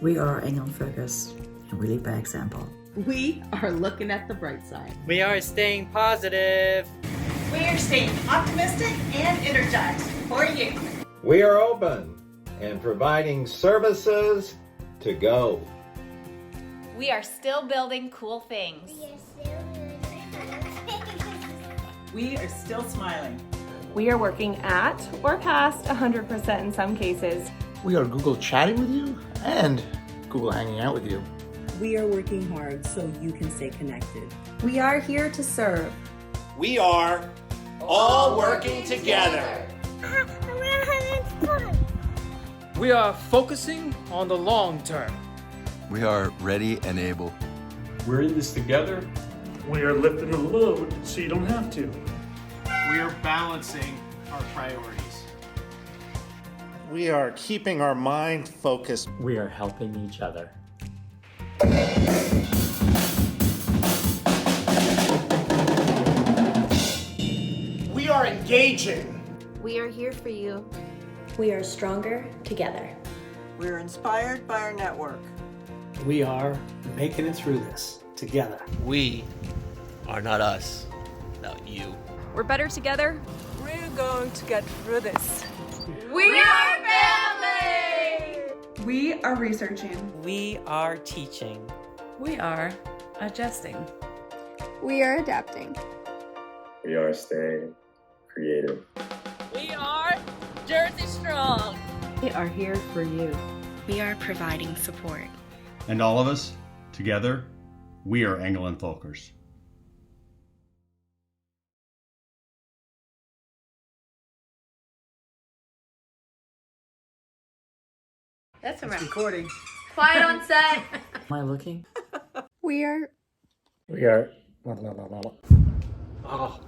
We are Engel Völkers, and we lead by example. We are looking at the bright side. We are staying positive. We are staying optimistic and energized for you. We are open and providing services to go. We are still building cool things. We are still smiling. We are working at or past 100% in some cases. We are Google chatting with you and Google hanging out with you. We are working hard so you can stay connected. We are here to serve. We are all working together. We are focusing on the long term. We are ready and able. We're in this together. We are lifting the load so you don't have to. We are balancing our priorities. We are keeping our mind focused. We are helping each other. We are engaging. We are here for you. We are stronger together. We are inspired by our network. We are making it through this together. We are not us, not you. We're better together. We're going to get through this. We are family! We are researching. We are teaching. We are adjusting. We are adapting. We are staying creative. We are Jersey Strong. We are here for you. We are providing support. And all of us, together, we are Engel Völkers. That's a recording. Quiet on set. Am I looking? We are. We are. Oh.